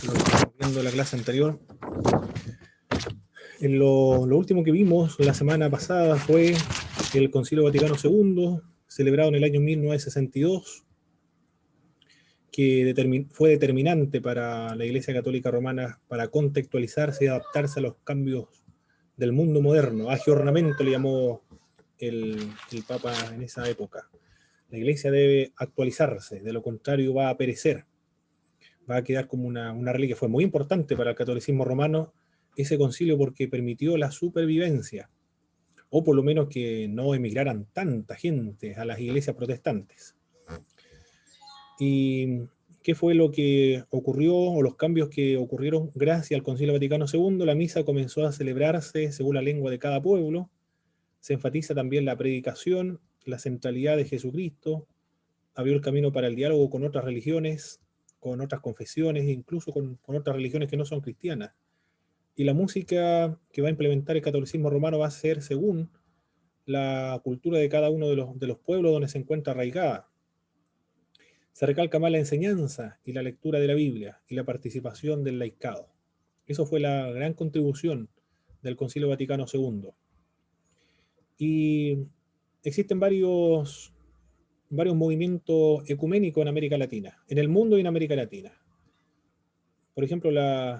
lo que estamos viendo en la clase anterior. Lo último que vimos la semana pasada fue el Concilio Vaticano II, celebrado en el año 1962, que fue determinante para la Iglesia Católica Romana para contextualizarse y adaptarse a los cambios del mundo moderno. Agiornamento le llamó el Papa en esa época. La Iglesia debe actualizarse, de lo contrario va a perecer, va a quedar como una reliquia. Fue muy importante para el catolicismo romano ese concilio porque permitió la supervivencia, o por lo menos que no emigraran tanta gente a las iglesias protestantes. ¿Y qué fue lo que ocurrió, o los cambios que ocurrieron gracias al Concilio Vaticano II? La misa comenzó a celebrarse según la lengua de cada pueblo, se enfatiza también la predicación, la centralidad de Jesucristo, abrió el camino para el diálogo con otras religiones, con otras confesiones, incluso con otras religiones que no son cristianas. Y la música que va a implementar el catolicismo romano va a ser según la cultura de cada uno de los pueblos donde se encuentra arraigada. Se recalca más la enseñanza y la lectura de la Biblia y la participación del laicado. Eso fue la gran contribución del Concilio Vaticano II. Y existen varios movimientos ecuménicos en América Latina, en el mundo y en América Latina. Por ejemplo,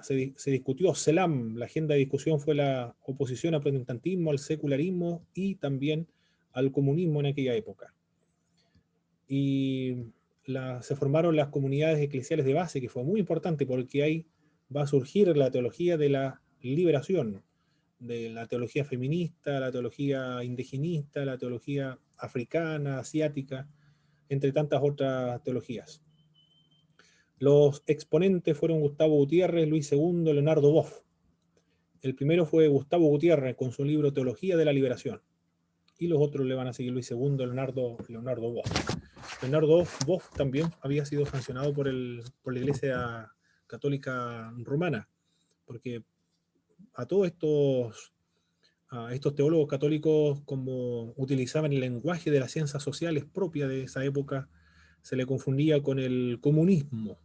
se discutió CELAM, la agenda de discusión fue la oposición al protestantismo, al secularismo y también al comunismo en aquella época. Y se formaron las comunidades eclesiales de base, que fue muy importante porque ahí va a surgir la teología de la liberación, de la teología feminista, la teología indigenista, la teología africana, asiática, entre tantas otras teologías. Los exponentes fueron Gustavo Gutiérrez, Luis II, Leonardo Boff. El primero fue Gustavo Gutiérrez con su libro Teología de la Liberación. Y los otros le van a seguir Luis II, Leonardo Boff. Leonardo Boff también había sido sancionado por la Iglesia Católica Romana, porque a todos estos teólogos católicos, como utilizaban el lenguaje de las ciencias sociales propia de esa época, se le confundía con el comunismo.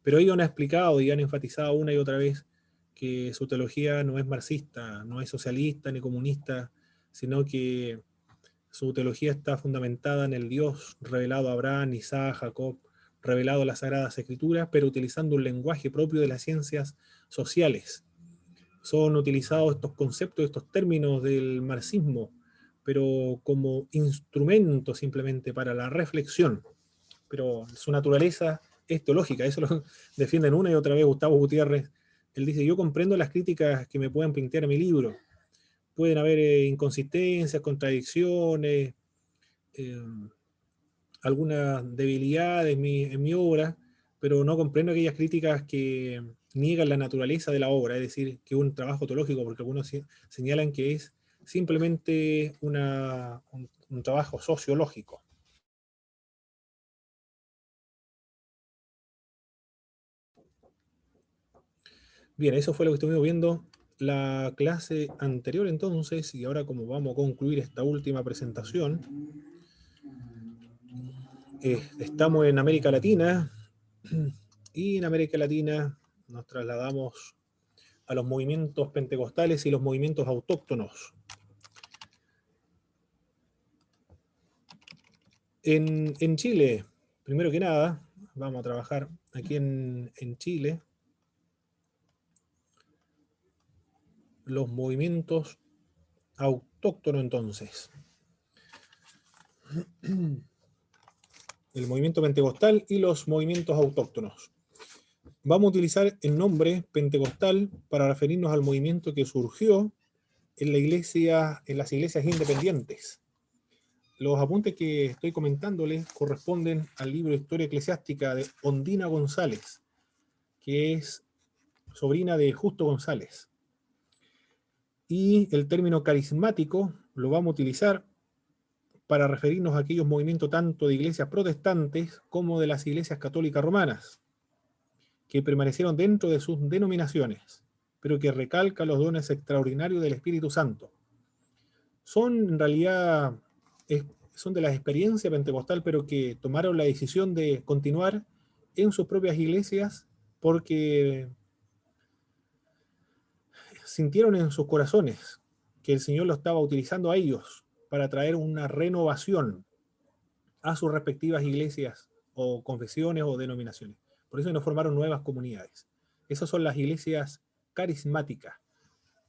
Pero ellos han explicado y han enfatizado una y otra vez que su teología no es marxista, no es socialista ni comunista, sino que su teología está fundamentada en el Dios revelado a Abraham, Isaac, Jacob, revelado en las Sagradas Escrituras, pero utilizando un lenguaje propio de las ciencias sociales. Son utilizados estos conceptos, estos términos del marxismo, pero como instrumento simplemente para la reflexión. Pero su naturaleza es teológica, eso lo defienden una y otra vez Gustavo Gutiérrez. Él dice, yo comprendo las críticas que me puedan plantear en mi libro. Pueden haber inconsistencias, contradicciones, eh, algunas debilidades en mi obra, pero no comprendo aquellas críticas que niegan la naturaleza de la obra, es decir, que es un trabajo teológico, porque algunos señalan que es simplemente un trabajo sociológico. Bien, eso fue lo que estuvimos viendo la clase anterior entonces, y ahora como vamos a concluir esta última presentación, estamos en América Latina, y en América Latina nos trasladamos a los movimientos pentecostales y los movimientos autóctonos. En Chile, primero que nada, vamos a trabajar aquí en Chile, los movimientos autóctonos entonces. El movimiento pentecostal y los movimientos autóctonos. Vamos a utilizar el nombre pentecostal para referirnos al movimiento que surgió en las iglesias independientes. Los apuntes que estoy comentándoles corresponden al libro Historia Eclesiástica de Ondina González, que es sobrina de Justo González. Y el término carismático lo vamos a utilizar para referirnos a aquellos movimientos tanto de iglesias protestantes como de las iglesias católicas romanas, que permanecieron dentro de sus denominaciones, pero que recalcan los dones extraordinarios del Espíritu Santo. Son en realidad, son de la experiencia pentecostal, pero que tomaron la decisión de continuar en sus propias iglesias porque sintieron en sus corazones que el Señor lo estaba utilizando a ellos para traer una renovación a sus respectivas iglesias o confesiones o denominaciones. Por eso nos formaron nuevas comunidades. Esas son las iglesias carismáticas.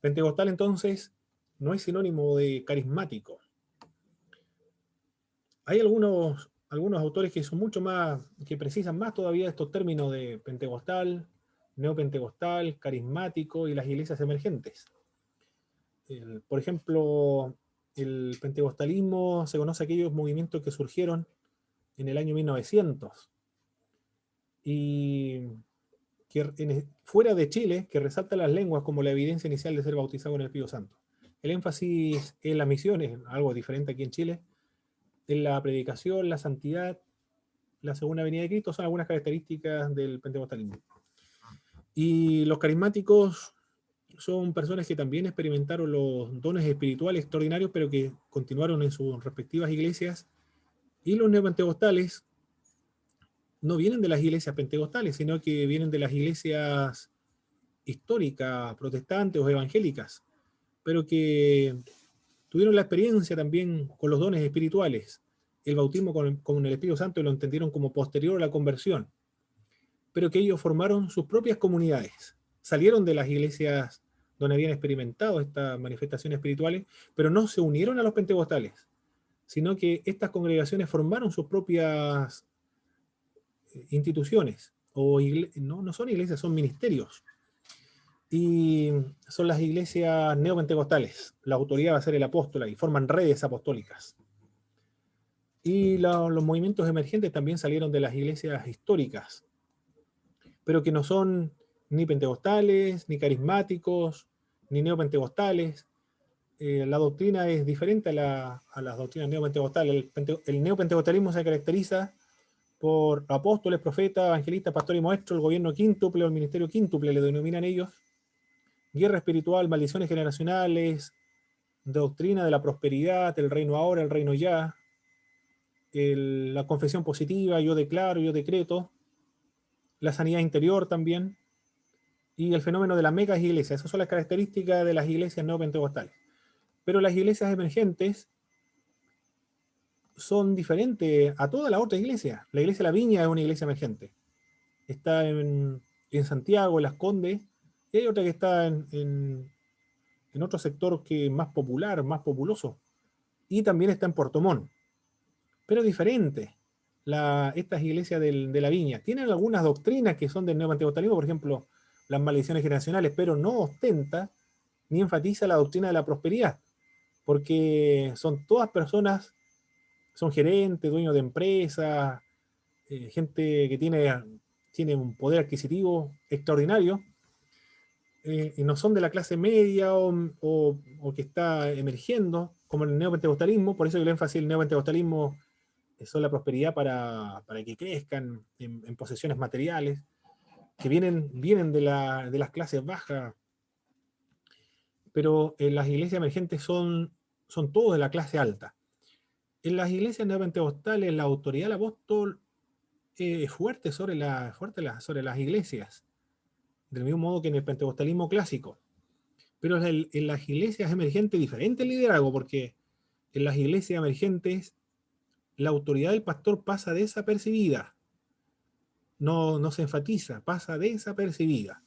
Pentecostal entonces no es sinónimo de carismático. Hay algunos autores que son mucho más, que precisan más todavía estos términos de pentecostal, neopentecostal, carismático y las iglesias emergentes. Por ejemplo, el pentecostalismo se conoce aquellos movimientos que surgieron en el año 1900 y que fuera de Chile, que resalta las lenguas como la evidencia inicial de ser bautizado en el Espíritu Santo. El énfasis en las misiones, algo diferente aquí en Chile, en la predicación, la santidad, la segunda venida de Cristo, son algunas características del pentecostalismo. Y los carismáticos son personas que también experimentaron los dones espirituales extraordinarios, pero que continuaron en sus respectivas iglesias. Y los neopentecostales no vienen de las iglesias pentecostales, sino que vienen de las iglesias históricas, protestantes o evangélicas, pero que tuvieron la experiencia también con los dones espirituales, el bautismo con el Espíritu Santo, y lo entendieron como posterior a la conversión, pero que ellos formaron sus propias comunidades, salieron de las iglesias donde habían experimentado estas manifestaciones espirituales, pero no se unieron a los pentecostales, sino que estas congregaciones formaron sus propias instituciones, no son iglesias, son ministerios, y son las iglesias neopentecostales. La autoridad va a ser el apóstol y forman redes apostólicas. Y los movimientos emergentes también salieron de las iglesias históricas, pero que no son ni pentecostales, ni carismáticos, ni neopentecostales. La doctrina es diferente a las doctrinas neopentecostales. El neopentecostalismo se caracteriza por apóstoles, profetas, evangelistas, pastores y maestros, el gobierno quíntuple o el ministerio quíntuple, le denominan ellos, guerra espiritual, maldiciones generacionales, doctrina de la prosperidad, el reino ahora, el reino ya, la confesión positiva, yo declaro, yo decreto, la sanidad interior también, y el fenómeno de las megas iglesias. Esas son las características de las iglesias neopentecostales. Pero las iglesias emergentes son diferentes a toda la otra iglesia. La iglesia de la Viña es una iglesia emergente. Está en Santiago, en Las Condes, y hay otra que está en otro sector que es más popular, más populoso. Y también está en Puerto Montt. Pero diferente. Estas iglesias de la Viña tienen algunas doctrinas que son del neopentecostalismo, por ejemplo, las maldiciones generacionales, pero no ostenta ni enfatiza la doctrina de la prosperidad, porque son todas personas, son gerentes, dueños de empresas, gente que tiene un poder adquisitivo extraordinario, y no son de la clase media o que está emergiendo, como el neopentecostalismo. Por eso el énfasis del neopentecostalismo son la prosperidad para que crezcan en posesiones materiales, que vienen de las clases bajas, pero en las iglesias emergentes son todos de la clase alta. En las iglesias neopentecostales la autoridad del apóstol es fuerte sobre las iglesias, del mismo modo que en el pentecostalismo clásico. Pero en las iglesias emergentes diferente el liderazgo, porque en las iglesias emergentes la autoridad del pastor pasa desapercibida, no se enfatiza, pasa desapercibida.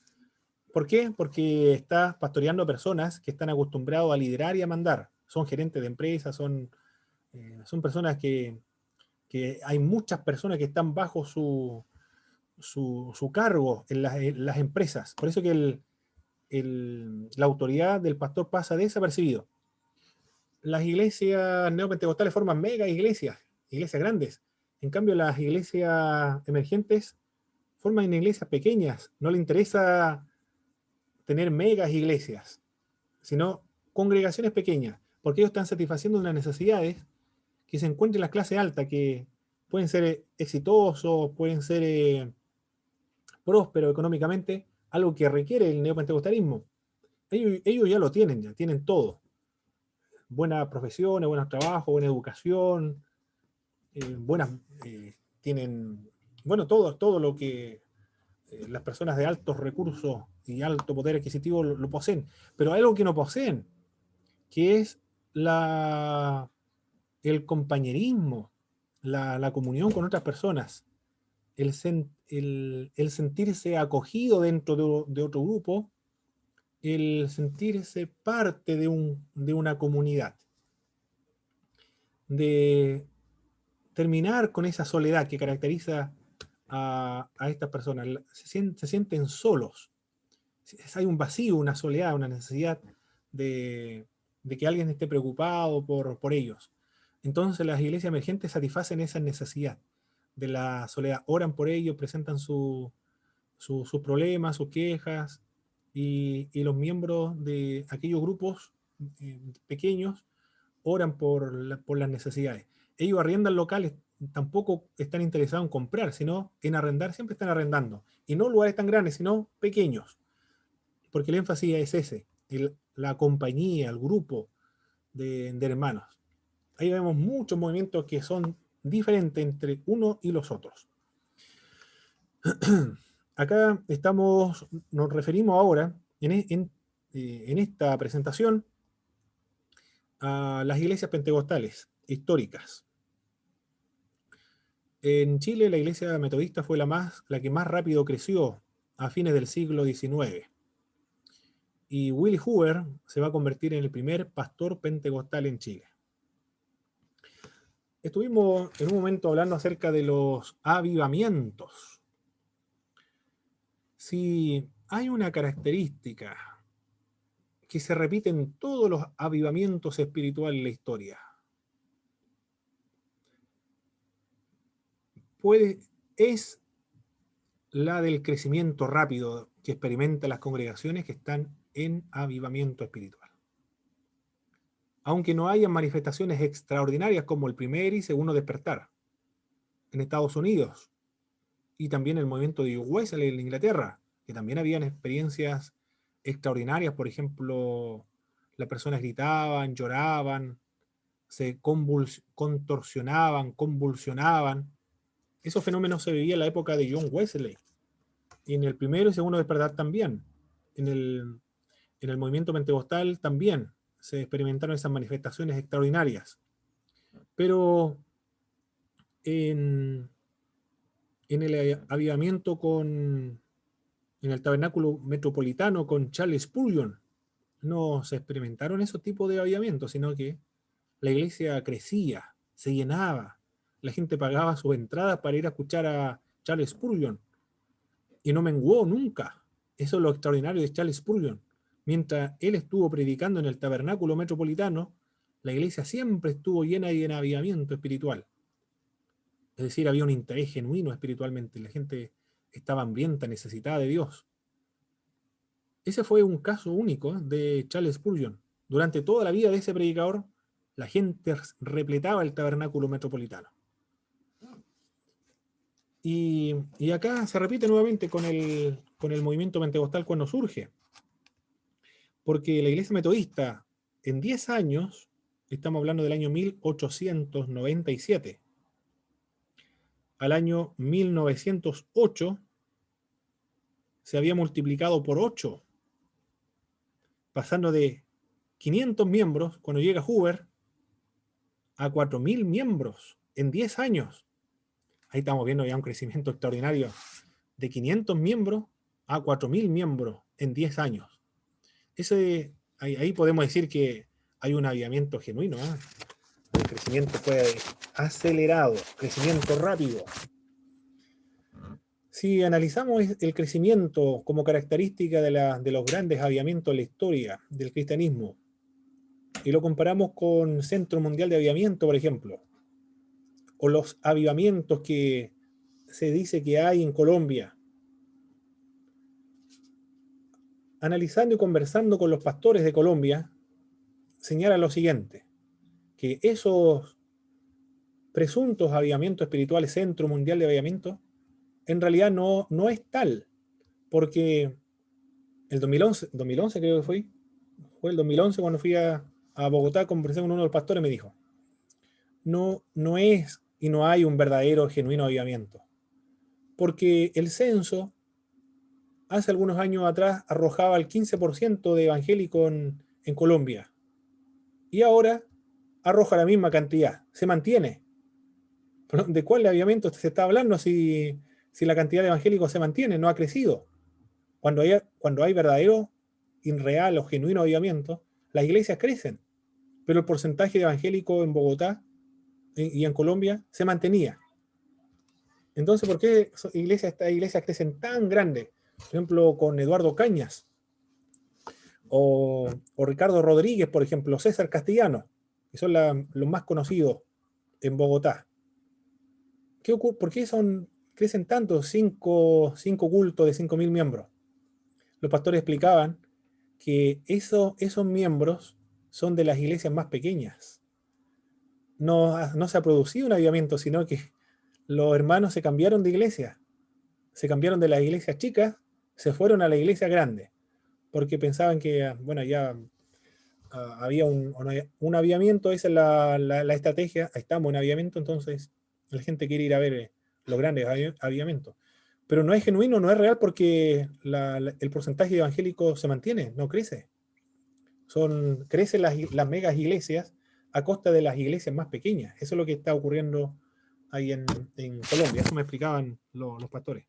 ¿Por qué? Porque está pastoreando a personas que están acostumbrados a liderar y a mandar. Son gerentes de empresas, son personas que hay muchas personas que están bajo su cargo en las empresas. Por eso que la autoridad del pastor pasa desapercibido. Las iglesias neopentecostales forman mega iglesias grandes. En cambio, las iglesias emergentes forman iglesias pequeñas. No le interesa tener megas iglesias, sino congregaciones pequeñas, porque ellos están satisfaciendo unas necesidades que se encuentran en la clase alta, que pueden ser exitosos, pueden ser prósperos económicamente, algo que requiere el neopentecostalismo. Ellos ya lo tienen, ya tienen todo. Buenas profesiones, buenos trabajos, buena educación, buenas, tienen, bueno, todo lo que las personas de altos recursos y alto poder adquisitivo lo poseen, pero hay algo que no poseen, que es el compañerismo, la comunión con otras personas, el sentirse acogido dentro de otro grupo, el sentirse parte de una comunidad, de terminar con esa soledad que caracteriza a estas personas. Se sienten solos. Hay un vacío, una soledad, una necesidad de que alguien esté preocupado por ellos. Entonces las iglesias emergentes satisfacen esa necesidad de la soledad. Oran por ellos, presentan sus problemas, sus quejas, y los miembros de aquellos grupos pequeños oran por las necesidades. Ellos arriendan locales, tampoco están interesados en comprar, sino en arrendar, siempre están arrendando. Y no lugares tan grandes, sino pequeños, porque el énfasis es ese, la compañía, el grupo de hermanos. Ahí vemos muchos movimientos que son diferentes entre uno y los otros. Acá nos referimos ahora, en esta presentación, a las iglesias pentecostales históricas. En Chile la iglesia metodista fue la que más rápido creció a fines del siglo XIX. Y Willie Hoover se va a convertir en el primer pastor pentecostal en Chile. Estuvimos en un momento hablando acerca de los avivamientos. Si hay una característica que se repite en todos los avivamientos espirituales en la historia, es la del crecimiento rápido que experimentan las congregaciones que están en avivamiento espiritual. Aunque no hayan manifestaciones extraordinarias como el primer y segundo despertar en Estados Unidos, y también el movimiento de Wesley en Inglaterra, que también habían experiencias extraordinarias. Por ejemplo, las personas gritaban, lloraban, se contorsionaban, convulsionaban. Esos fenómenos se vivían en la época de John Wesley, y en el primero y segundo despertar también. En el movimiento pentecostal también se experimentaron esas manifestaciones extraordinarias. Pero en el avivamiento en el tabernáculo metropolitano con Charles Spurgeon, no se experimentaron esos tipos de avivamientos, sino que la iglesia crecía, se llenaba, la gente pagaba sus entradas para ir a escuchar a Charles Spurgeon, y no menguó nunca. Eso es lo extraordinario de Charles Spurgeon. Mientras él estuvo predicando en el tabernáculo metropolitano, la iglesia siempre estuvo llena de avivamiento espiritual. Es decir, había un interés genuino espiritualmente, la gente estaba hambrienta, necesitada de Dios. Ese fue un caso único de Charles Spurgeon. Durante toda la vida de ese predicador, la gente repletaba el tabernáculo metropolitano. Y acá se repite nuevamente con el movimiento pentecostal cuando surge. Porque la iglesia metodista, en 10 años, estamos hablando del año 1897, al año 1908, se había multiplicado por 8, pasando de 500 miembros, cuando llega Hoover, a 4.000 miembros en 10 años. Ahí estamos viendo ya un crecimiento extraordinario de 500 miembros a 4.000 miembros en 10 años. Ahí podemos decir que hay un avivamiento genuino, ¿eh? El crecimiento fue acelerado, crecimiento rápido. Si analizamos el crecimiento como característica de los grandes avivamientos de la historia del cristianismo, y lo comparamos con Centro Mundial de Avivamiento, por ejemplo, o los avivamientos que se dice que hay en Colombia, analizando y conversando con los pastores de Colombia, señala lo siguiente, que esos presuntos avivamientos espirituales, Centro Mundial de Avivamiento, en realidad no es tal, porque el 2011 creo que fue el 2011 cuando fui a Bogotá, conversé con uno de los pastores, me dijo, no es y no hay un verdadero, genuino avivamiento, porque el censo hace algunos años atrás arrojaba el 15% de evangélicos en Colombia. Y ahora arroja la misma cantidad. Se mantiene. ¿De cuál avivamiento se está hablando si la cantidad de evangélicos se mantiene? No ha crecido. Cuando hay verdadero, irreal o genuino avivamiento, las iglesias crecen. Pero el porcentaje de evangélicos en Bogotá y en Colombia se mantenía. Entonces, ¿por qué estas iglesias crecen tan grandes? Por ejemplo, con Eduardo Cañas, o Ricardo Rodríguez, por ejemplo, César Castellano, que son los más conocidos en Bogotá. ¿Por qué crecen tanto cinco cultos de 5.000 miembros? Los pastores explicaban que esos miembros son de las iglesias más pequeñas. No se ha producido un avivamiento, sino que los hermanos se cambiaron de iglesia. Se cambiaron de las iglesias chicas, se fueron a la iglesia grande, porque pensaban que, bueno, ya había un avivamiento, esa es la estrategia, ahí estamos en avivamiento, entonces la gente quiere ir a ver los grandes avivamientos. Pero no es genuino, no es real, porque el porcentaje de evangélicos se mantiene, no crece. Crecen las megas iglesias a costa de las iglesias más pequeñas. Eso es lo que está ocurriendo ahí en Colombia. Eso me explicaban los pastores.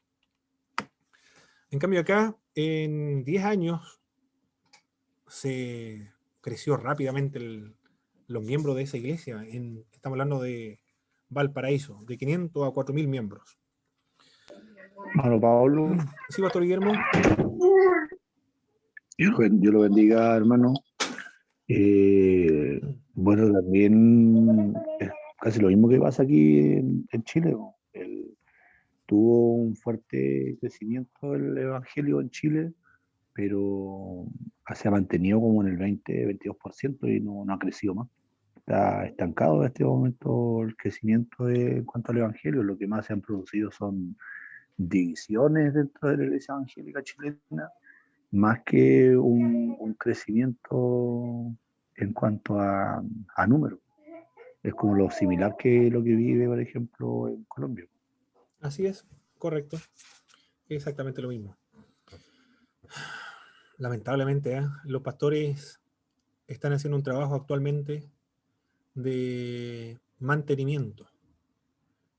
En cambio acá, en 10 años, se creció rápidamente los miembros de esa iglesia. Estamos hablando de Valparaíso, de 500 a 4.000 miembros. Hermano Pablo. Sí, Pastor Guillermo. Dios lo bendiga, hermano. Bueno, también es casi lo mismo que pasa aquí en Chile. Tuvo un fuerte crecimiento el evangelio en Chile, pero se ha mantenido como en el 20-22% y no ha crecido más. Está estancado en este momento el crecimiento en cuanto al evangelio. Lo que más se han producido son divisiones dentro de la iglesia evangélica chilena, más que un crecimiento en cuanto a número. Es como lo similar que lo que vive, por ejemplo, en Colombia. Así es, correcto. Exactamente lo mismo. Lamentablemente, los pastores están haciendo un trabajo actualmente de mantenimiento.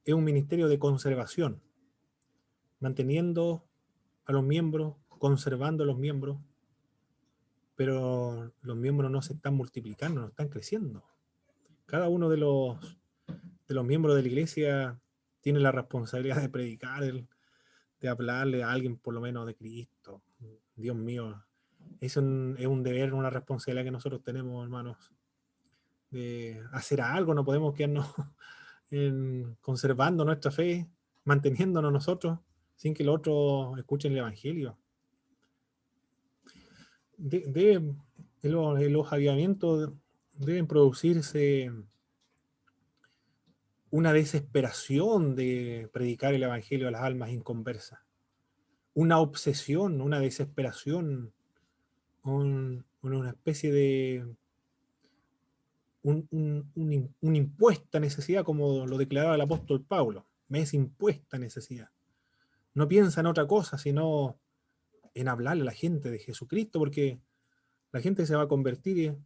Es un ministerio de conservación, manteniendo a los miembros, conservando a los miembros, pero los miembros no se están multiplicando, no están creciendo. Cada uno de los miembros de la iglesia tiene la responsabilidad de predicar, de hablarle a alguien por lo menos de Cristo. Dios mío, es un deber, una responsabilidad que nosotros tenemos, hermanos, de hacer algo. No podemos quedarnos conservando nuestra fe, manteniéndonos nosotros, sin que los otros escuchen el Evangelio. Los avivamientos deben producirse una desesperación de predicar el Evangelio a las almas inconversas, una obsesión, una desesperación, una especie de una impuesta necesidad, como lo declaraba el apóstol Pablo. Me es impuesta necesidad. No piensa en otra cosa, sino en hablarle a la gente de Jesucristo, porque la gente se va a convertir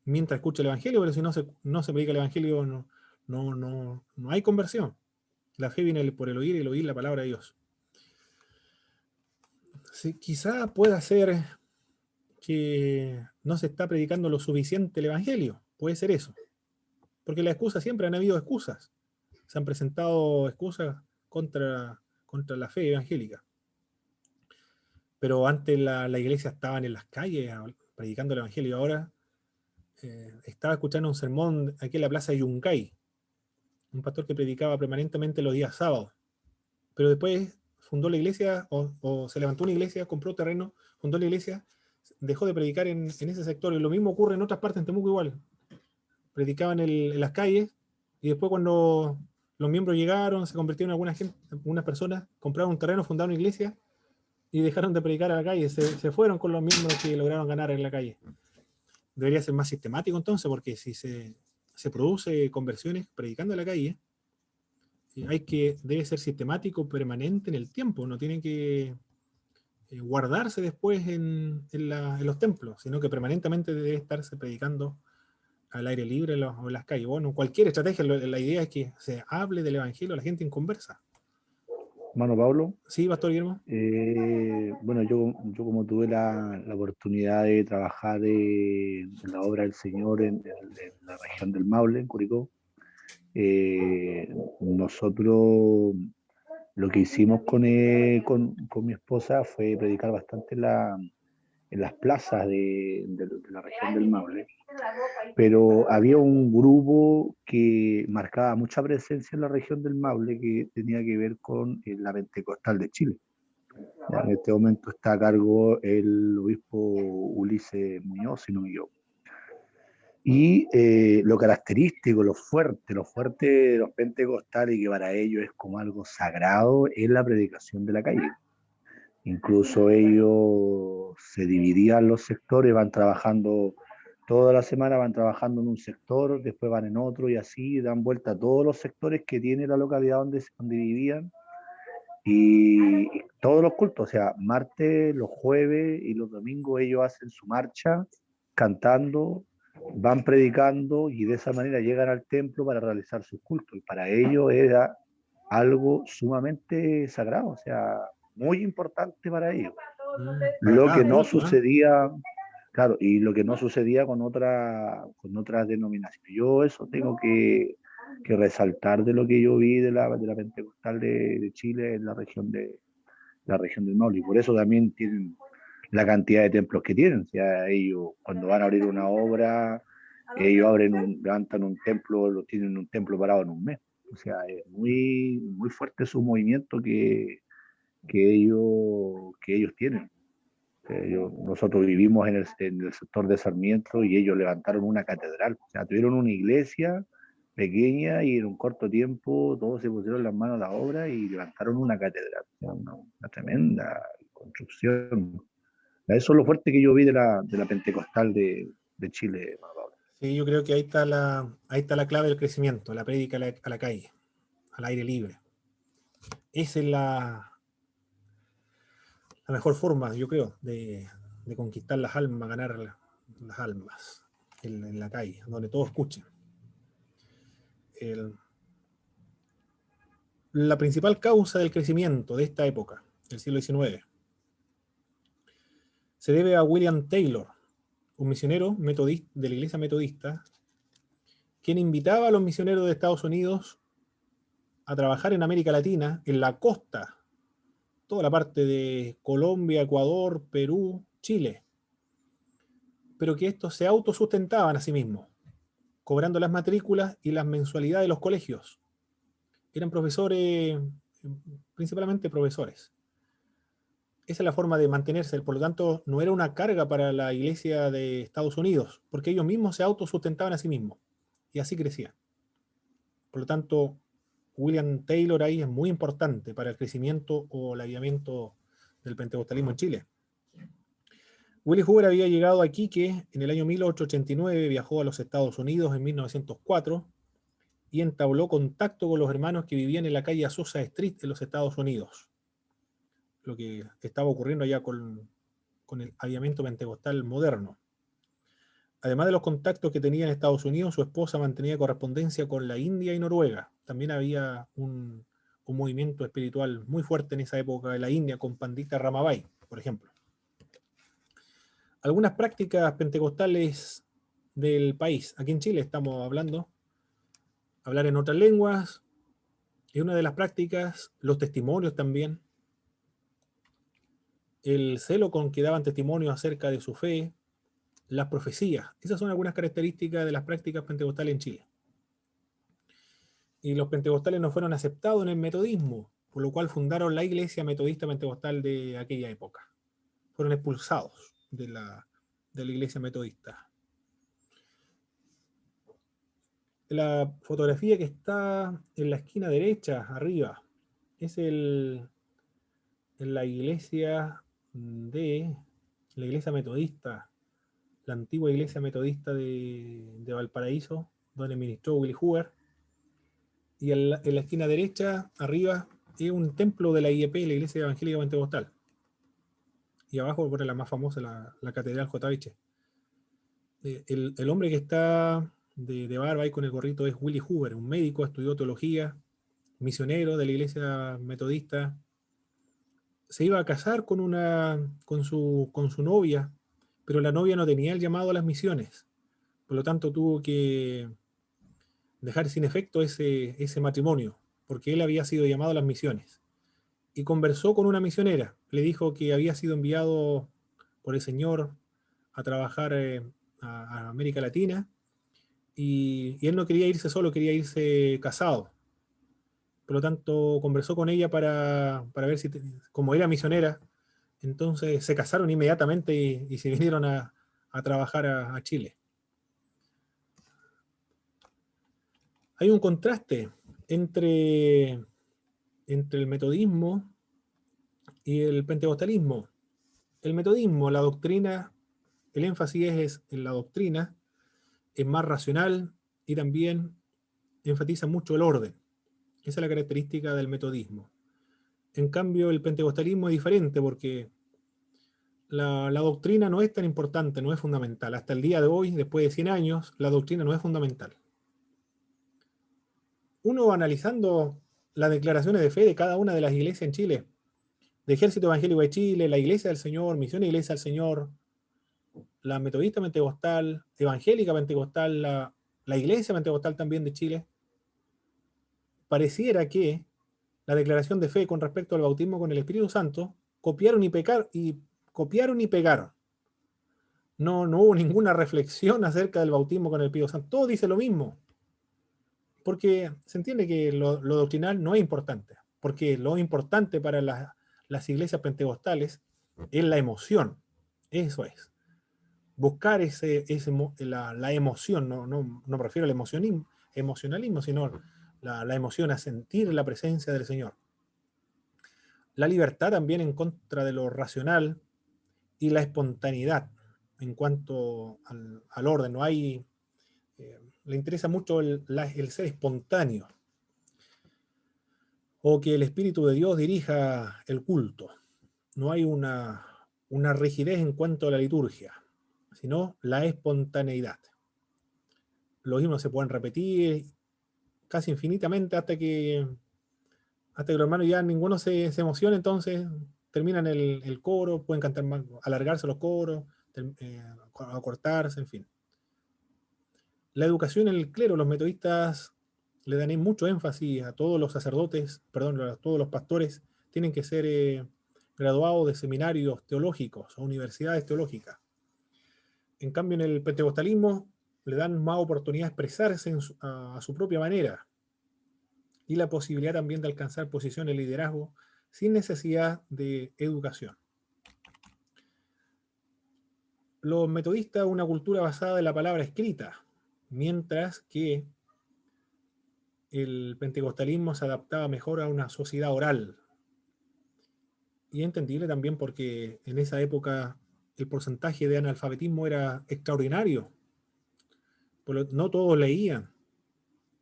mientras escucha el Evangelio, pero si no se predica el Evangelio, no hay conversión. La fe viene por el oír y el oír la palabra de Dios. Sí, quizá pueda ser que no se está predicando lo suficiente el Evangelio. Puede ser eso. Porque las excusas, siempre han habido excusas. Se han presentado excusas contra la fe evangélica. Pero antes la iglesia estaban en las calles predicando el Evangelio, y ahora estaba escuchando un sermón aquí en la plaza de Yungay, un pastor que predicaba permanentemente los días sábados, pero después fundó la iglesia, o se levantó una iglesia, compró terreno, fundó la iglesia, dejó de predicar en ese sector, y lo mismo ocurre en otras partes, en Temuco igual. Predicaban en las calles, y después cuando los miembros llegaron, se convirtieron en algunas personas, compraron un terreno, fundaron una iglesia, y dejaron de predicar a la calle, se fueron con los miembros que lograron ganar en la calle. Debería ser más sistemático entonces, porque si se produce conversiones predicando a la calle, debe ser sistemático, permanente en el tiempo. No tienen que guardarse después en los templos, sino que permanentemente debe estarse predicando al aire libre o en las calles. Bueno, cualquier estrategia, la idea es que se hable del Evangelio a la gente en conversa. Hermano Pablo, ¿Sí, Pastor Guillermo? bueno, yo como tuve la oportunidad de trabajar en la obra del Señor en la región del Maule, en Curicó, nosotros lo que hicimos con mi esposa fue predicar bastante en las plazas de la región del Maule, pero había un grupo que marcaba mucha presencia en la región del Maule que tenía que ver con la Pentecostal de Chile. Ya, en este momento está a cargo el obispo Ulises Muñoz, si no me equivoco. Y lo característico, lo fuerte de los pentecostales, y que para ellos es como algo sagrado, es la predicación de la calle. Incluso ellos se dividían los sectores, van trabajando toda la semana, van trabajando en un sector, después van en otro y así dan vuelta a todos los sectores que tiene la localidad donde vivían y todos los cultos, o sea, martes, los jueves y los domingos ellos hacen su marcha cantando, van predicando y de esa manera llegan al templo para realizar sus cultos. Y para ellos era algo sumamente sagrado, o sea, muy importante para ellos. Para Lo cada que no culto, ¿eh? sucedía, claro, y lo que no sucedía con otras denominaciones. Yo eso tengo que resaltar de lo que yo vi de la Pentecostal de Chile en la región del Maule. Y por eso también tienen la cantidad de templos que tienen. O sea, ellos cuando van a abrir una obra, ellos levantan un templo, lo tienen un templo parado en un mes. O sea, es muy, muy fuerte su movimiento que ellos tienen. Nosotros vivimos en el sector de Sarmiento y ellos levantaron una catedral. O sea, tuvieron una iglesia pequeña y en un corto tiempo todos se pusieron las manos a la obra y levantaron una catedral. O sea, una tremenda construcción. Eso es lo fuerte que yo vi de la Pentecostal de Chile, Pablo. Sí, yo creo que ahí está la clave del crecimiento, la prédica a la calle, al aire libre. Esa es la mejor forma, yo creo, de conquistar las almas, ganar las almas en la calle, donde todos escuchen. La principal causa del crecimiento de esta época, del siglo XIX, se debe a William Taylor, un misionero metodista, de la iglesia metodista, quien invitaba a los misioneros de Estados Unidos a trabajar en América Latina, en la costa, toda la parte de Colombia, Ecuador, Perú, Chile, pero que estos se autosustentaban a sí mismos, cobrando las matrículas y las mensualidades de los colegios. Eran profesores, principalmente profesores. Esa es la forma de mantenerse, por lo tanto, no era una carga para la iglesia de Estados Unidos, porque ellos mismos se autosustentaban a sí mismos, y así crecían. Por lo tanto, William Taylor ahí es muy importante para el crecimiento o el avivamiento del pentecostalismo en Chile. Willie Hoover había llegado a Iquique en el año 1889, viajó a los Estados Unidos en 1904 y entabló contacto con los hermanos que vivían en la calle Azusa Street en los Estados Unidos, lo que estaba ocurriendo allá con el avivamiento pentecostal moderno. Además de los contactos que tenía en Estados Unidos, su esposa mantenía correspondencia con la India y Noruega. También había un movimiento espiritual muy fuerte en esa época en la India con Pandita Ramabai, por ejemplo. Algunas prácticas pentecostales del país. Aquí en Chile estamos hablando, hablar en otras lenguas, es una de las prácticas, los testimonios también, el celo con que daban testimonio acerca de su fe, las profecías. Esas son algunas características de las prácticas pentecostales en Chile. Y los pentecostales no fueron aceptados en el metodismo, por lo cual fundaron la iglesia metodista pentecostal de aquella época. Fueron expulsados de la iglesia metodista. La fotografía que está en la esquina derecha, arriba, es en la iglesia la iglesia metodista, la antigua iglesia metodista de Valparaíso, donde ministró Willie Hoover. Y en la esquina derecha, arriba, es un templo de la IEP, la Iglesia Evangélica Pentecostal. y abajo, bueno, la más famosa, la Catedral J. El hombre que está de barba y con el gorrito es Willie Hoover, un médico, estudió teología, misionero de la iglesia metodista. Se iba a casar con su novia, pero la novia no tenía el llamado a las misiones. Por lo tanto, tuvo que dejar sin efecto ese matrimonio, porque él había sido llamado a las misiones. Y conversó con una misionera. Le dijo que había sido enviado por el Señor a trabajar a América Latina, y él no quería irse solo, quería irse casado. Por lo tanto, conversó con ella para ver si, como era misionera, entonces se casaron inmediatamente y se vinieron a trabajar a Chile. Hay un contraste entre, entre el metodismo y el pentecostalismo. El metodismo, la doctrina, el énfasis es en la doctrina, es más racional y también enfatiza mucho el orden. Esa es la característica del metodismo. En cambio, el pentecostalismo es diferente porque la doctrina no es tan importante, no es fundamental. Hasta el día de hoy, después de 100 años, la doctrina no es fundamental. Uno analizando las declaraciones de fe de cada una de las iglesias en Chile, de Ejército Evangélico de Chile, la Iglesia del Señor, Misión Iglesia del Señor, la Metodista Pentecostal, Evangélica Pentecostal, la Iglesia Pentecostal también de Chile, pareciera que la declaración de fe con respecto al bautismo con el Espíritu Santo copiaron y pegaron. No hubo ninguna reflexión acerca del bautismo con el Espíritu Santo. Todo dice lo mismo, porque se entiende que lo doctrinal no es importante, porque lo importante para las iglesias pentecostales es la emoción. Eso es. Buscar la emoción, no me refiero al emocionalismo, sino la emoción a sentir la presencia del Señor. La libertad también en contra de lo racional y la espontaneidad en cuanto al orden. No hay, le interesa mucho el ser espontáneo o que el Espíritu de Dios dirija el culto. No hay una rigidez en cuanto a la liturgia, sino la espontaneidad. Los himnos se pueden repetir casi infinitamente hasta que los hermanos ya ninguno se emociona, entonces terminan el coro, pueden cantar más, alargarse los coros, acortarse, en fin. La educación en el clero, los metodistas le dan mucho énfasis a todos los sacerdotes, perdón, a todos los pastores, tienen que ser graduados de seminarios teológicos o universidades teológicas. En cambio, en el pentecostalismo le dan más oportunidad de expresarse a su propia manera y la posibilidad también de alcanzar posiciones de liderazgo sin necesidad de educación. Los metodistas, una cultura basada en la palabra escrita, mientras que el pentecostalismo se adaptaba mejor a una sociedad oral. Y entendible también porque en esa época el porcentaje de analfabetismo era extraordinario. No todos leían.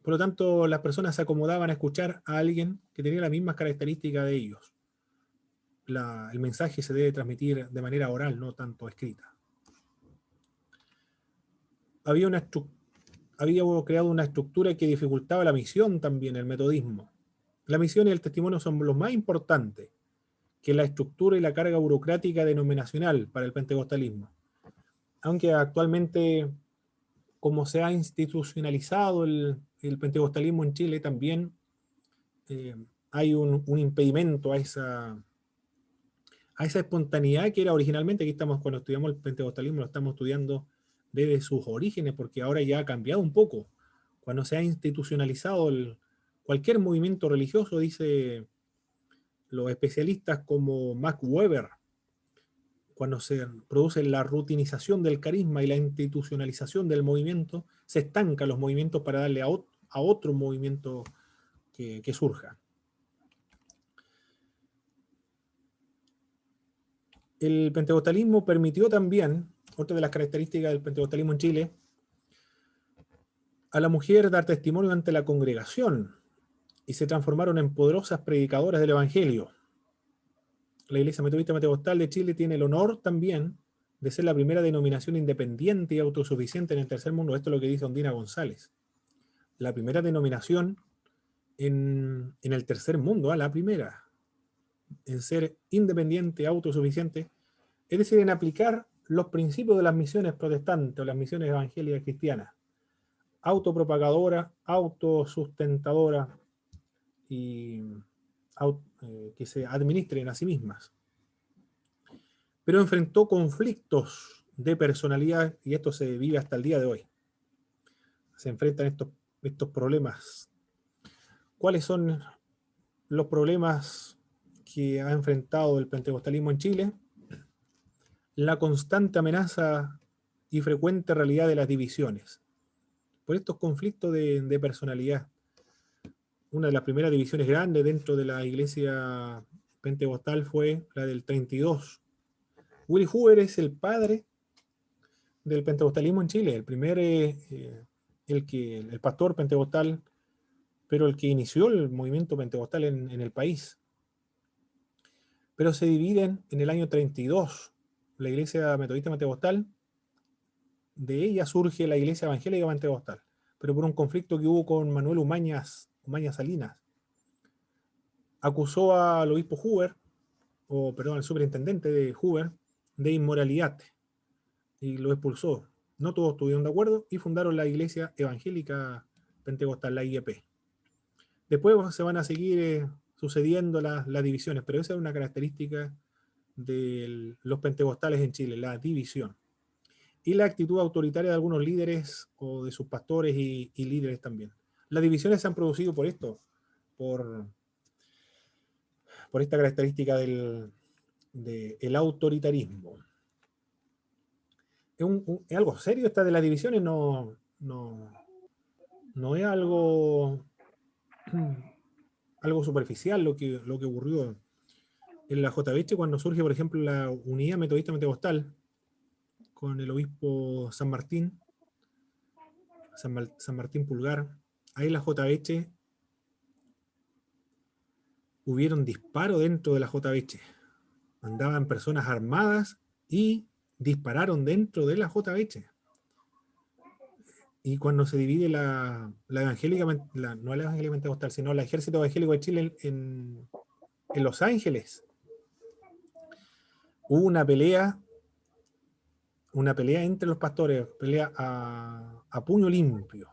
Por lo tanto, las personas se acomodaban a escuchar a alguien que tenía las mismas características de ellos. El mensaje se debe transmitir de manera oral, no tanto escrita. Había creado una estructura que dificultaba la misión también, el metodismo. La misión y el testimonio son los más importantes que la estructura y la carga burocrática denominacional para el pentecostalismo. Aunque actualmente, como se ha institucionalizado el pentecostalismo en Chile, también hay un impedimento a esa espontaneidad que era originalmente. Aquí estamos, cuando estudiamos el pentecostalismo, lo estamos estudiando desde sus orígenes, porque ahora ya ha cambiado un poco. Cuando se ha institucionalizado cualquier movimiento religioso, dice los especialistas como Max Weber, cuando se produce la rutinización del carisma y la institucionalización del movimiento, se estancan los movimientos para darle a otro movimiento que surja. El pentecostalismo permitió también, otra de las características del pentecostalismo en Chile, a la mujer dar testimonio ante la congregación y se transformaron en poderosas predicadoras del Evangelio. la Iglesia Metodista Pentecostal de Chile tiene el honor también de ser la primera denominación independiente y autosuficiente en el tercer mundo. Esto es lo que dice Ondina González. La primera denominación en el tercer mundo, la primera, en ser independiente, autosuficiente, es decir, en aplicar los principios de las misiones protestantes o las misiones evangélicas cristianas, autopropagadoras, autosustentadoras y que se administren a sí mismas. Pero enfrentó conflictos de personalidad y esto se vive hasta el día de hoy. Se enfrentan estos problemas. ¿Cuáles son los problemas que ha enfrentado el pentecostalismo en Chile? La constante amenaza y frecuente realidad de las divisiones. Por estos conflictos de personalidad. Una de las primeras divisiones grandes dentro de la iglesia pentecostal fue la del 32. Willy Hoover es el padre del pentecostalismo en Chile, el primer, el pastor pentecostal, pero el que inició el movimiento pentecostal en el país. Pero se dividen en el año 32. La iglesia metodista pentecostal, de ella surge la iglesia evangélica pentecostal, pero por un conflicto que hubo con Manuel Umañas Salinas. Acusó al obispo Hoover, al superintendente de Hoover, de inmoralidad y lo expulsó. No todos estuvieron de acuerdo y fundaron la iglesia evangélica pentecostal, la IEP. Después se van a seguir sucediendo las divisiones, pero esa es una característica de los pentecostales en Chile, la división. Y la actitud autoritaria de algunos líderes o de sus pastores y líderes también. Las divisiones se han producido por esto, por esta característica del autoritarismo. Es algo serio esta de las divisiones, no es algo superficial lo que ocurrió en la JBH cuando surge, por ejemplo, la Unidad Metodista Pentecostal con el obispo San Martín Pulgar. Ahí en la JBH hubieron disparos dentro de la JBH. Andaban personas armadas y dispararon dentro de la JBH. Y cuando se divide la evangélica, no la evangélica pentecostal, sino el Ejército Evangélico de Chile en Los Ángeles, hubo una pelea entre los pastores, pelea a puño limpio.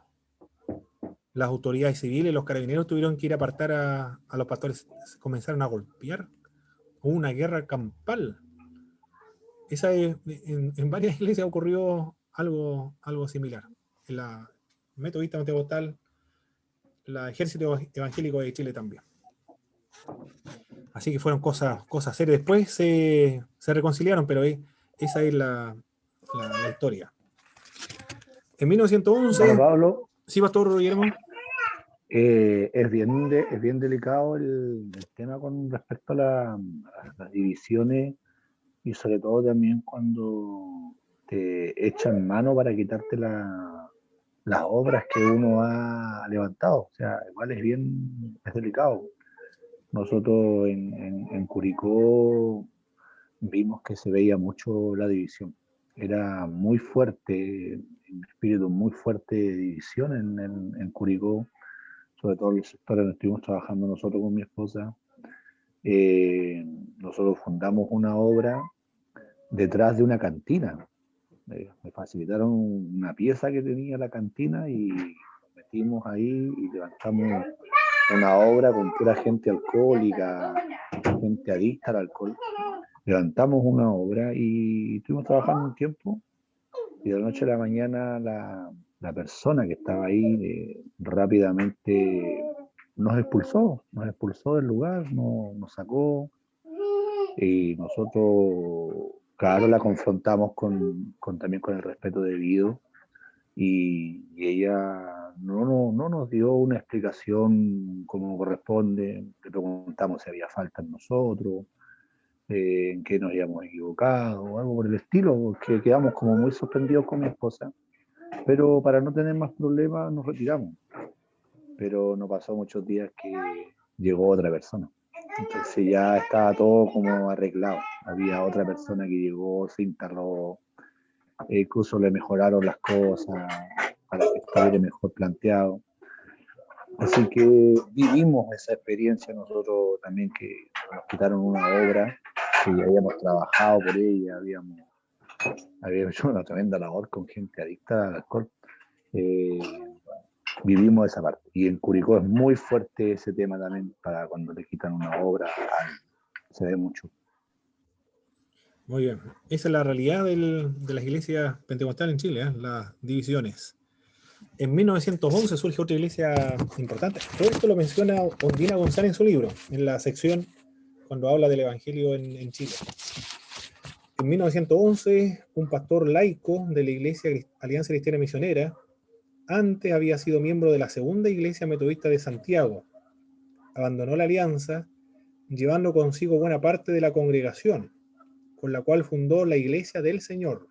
Las autoridades civiles, los carabineros tuvieron que ir a apartar a los pastores, comenzaron a golpear. Hubo una guerra campal. En varias iglesias ocurrió algo similar. En la Metodista Pentecostal, el Ejército Evangélico de Chile también. Así que fueron cosas serias. Después se reconciliaron, pero esa es la historia. En 1911... Bueno, Pablo, sí, Pastor Guillermo. es bien delicado el tema con respecto a las divisiones y sobre todo también cuando te echan mano para quitarte las obras que uno ha levantado. O sea, igual es delicado. Nosotros en Curicó vimos que se veía mucho la división. Era muy fuerte, un espíritu muy fuerte de división en Curicó, sobre todo en el sector donde estuvimos trabajando nosotros con mi esposa. Nosotros fundamos una obra detrás de una cantina. Me facilitaron una pieza que tenía la cantina y nos metimos ahí y levantamos una obra con pura gente alcohólica, gente adicta al alcohol. Levantamos una obra y estuvimos trabajando un tiempo y de la noche a la mañana la persona que estaba ahí rápidamente nos expulsó del lugar, nos sacó y nosotros, claro, la confrontamos también con el respeto debido y ella no nos dio una explicación como corresponde. Le preguntamos si había falta en nosotros, en qué nos habíamos equivocado o algo por el estilo, porque quedamos como muy sorprendidos con mi esposa, pero para no tener más problemas nos retiramos. Pero no pasó muchos días que llegó otra persona Entonces ya estaba todo como arreglado. Había otra persona que llegó, se instaló, incluso le mejoraron las cosas para que estuviera mejor planteado. Así que vivimos esa experiencia nosotros también, que nos quitaron una obra que ya habíamos trabajado por ella, habíamos hecho una tremenda labor con gente adicta al alcohol. Eh, Vivimos esa parte. Y en Curicó es muy fuerte ese tema también, para cuando le quitan una obra, se ve mucho. Muy bien. Esa es la realidad de las iglesias pentecostales en Chile, ¿eh? Las divisiones. En 1911 surge otra iglesia importante. Todo esto lo menciona Ondina González en su libro, en la sección cuando habla del Evangelio en Chile. En 1911, un pastor laico de la Iglesia Alianza Cristiana Misionera, antes había sido miembro de la Segunda Iglesia Metodista de Santiago, abandonó la alianza, llevando consigo buena parte de la congregación, con la cual fundó la Iglesia del Señor.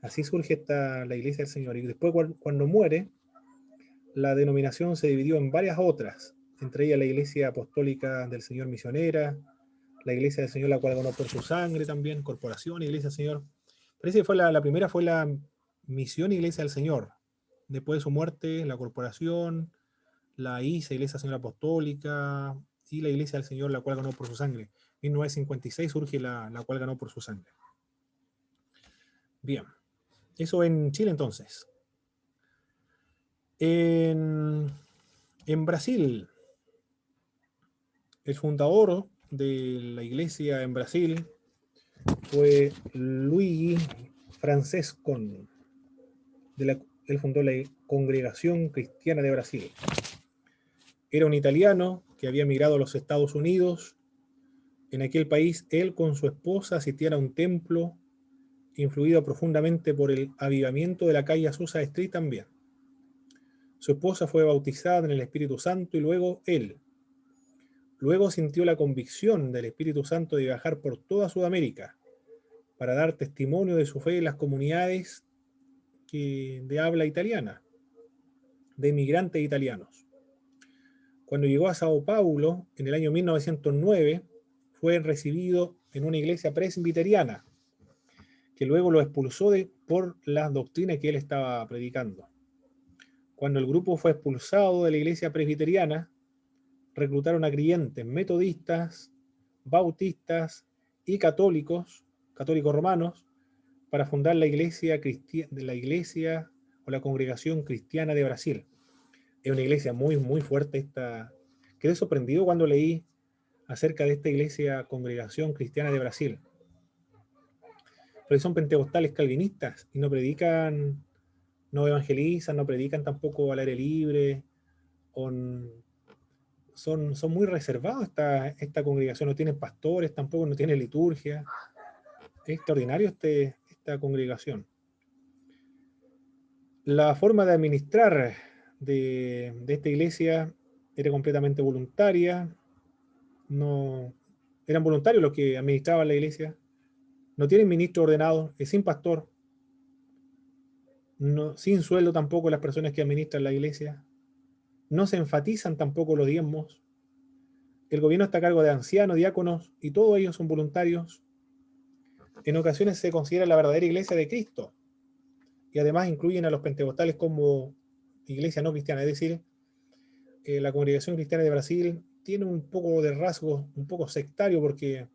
Así surge la Iglesia del Señor. Y después, cuando muere, la denominación se dividió en varias otras, entre ellas la Iglesia Apostólica del Señor Misionera, la Iglesia del Señor, la cual ganó por su sangre también, Corporación, Iglesia del Señor. Parece que la primera fue la Misión Iglesia del Señor. Después de su muerte, la Corporación, la ISA, Iglesia del Señor Apostólica, y la Iglesia del Señor, la cual ganó por su sangre. En 1956 surge la cual ganó por su sangre. Bien, eso en Chile entonces. En Brasil, el fundador de la iglesia en Brasil fue Luigi Francescon. Él fundó la Congregación Cristiana de Brasil. Era un italiano que había emigrado a los Estados Unidos. En aquel país, él con su esposa asistían a un templo influido profundamente por el avivamiento de la calle Azusa Street también. Su esposa fue bautizada en el Espíritu Santo y luego él. Luego sintió la convicción del Espíritu Santo de viajar por toda Sudamérica para dar testimonio de su fe en las comunidades de habla italiana, de inmigrantes italianos. Cuando llegó a Sao Paulo, en el año 1909, fue recibido en una iglesia presbiteriana, que luego lo expulsó por las doctrinas que él estaba predicando. Cuando el grupo fue expulsado de la iglesia presbiteriana, reclutaron a creyentes metodistas, bautistas y católicos romanos, para fundar la iglesia o la Congregación Cristiana de Brasil. Es una iglesia muy, muy fuerte esta. Quedé sorprendido cuando leí acerca de esta iglesia Congregación Cristiana de Brasil. Porque son pentecostales calvinistas y no predican, no evangelizan, no predican tampoco al aire libre. Son muy reservados esta congregación, no tienen pastores, tampoco no tienen liturgia. Es extraordinario esta congregación. La forma de administrar de esta iglesia era completamente voluntaria. No, eran voluntarios los que administraban la iglesia. No tienen ministro ordenado, es sin pastor. No, sin sueldo tampoco las personas que administran la iglesia. No se enfatizan tampoco los diezmos. El gobierno está a cargo de ancianos, diáconos, y todos ellos son voluntarios. En ocasiones se considera la verdadera iglesia de Cristo, y además incluyen a los pentecostales como iglesia no cristiana, es decir, la Congregación Cristiana de Brasil tiene un poco de rasgo, un poco sectario, porque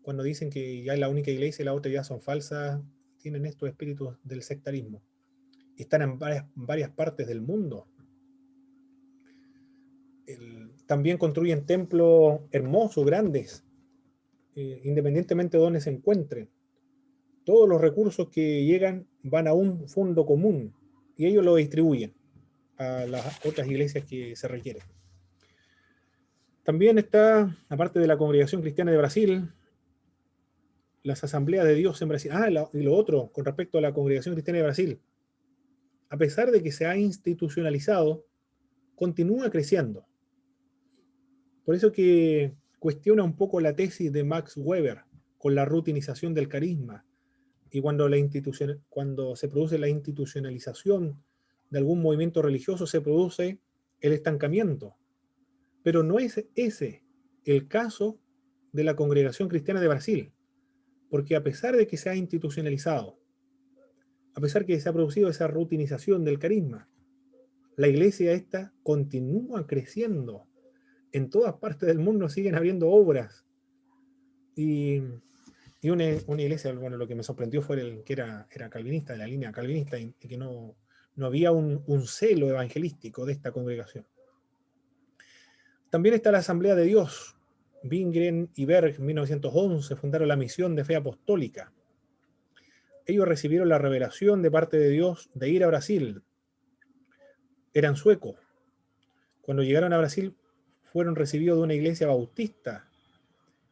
cuando dicen que ya es la única iglesia y las otras ya son falsas, tienen estos espíritus del sectarismo. Están en varias partes del mundo. También construyen templos hermosos, grandes, independientemente de dónde se encuentren. Todos los recursos que llegan van a un fondo común y ellos lo distribuyen a las otras iglesias que se requieren. También está, aparte de la Congregación Cristiana de Brasil, las Asambleas de Dios en Brasil. Y lo otro, con respecto a la Congregación Cristiana de Brasil, a pesar de que se ha institucionalizado, continúa creciendo. Por eso que cuestiona un poco la tesis de Max Weber con la rutinización del carisma, y cuando se produce la institucionalización de algún movimiento religioso, se produce el estancamiento. Pero no es ese el caso de la Congregación Cristiana de Brasil, porque a pesar de que se ha institucionalizado, a pesar que se ha producido esa rutinización del carisma, la iglesia esta continúa creciendo. En todas partes del mundo siguen habiendo obras. Y, y una iglesia, bueno, lo que me sorprendió fue que era calvinista, de la línea calvinista, y que no había un celo evangelístico de esta congregación. También está la Asamblea de Dios. Wingren y Berg, en 1911, fundaron la Misión de Fe Apostólica. Ellos recibieron la revelación de parte de Dios de ir a Brasil. Eran suecos. Cuando llegaron a Brasil, fueron recibidos de una iglesia bautista.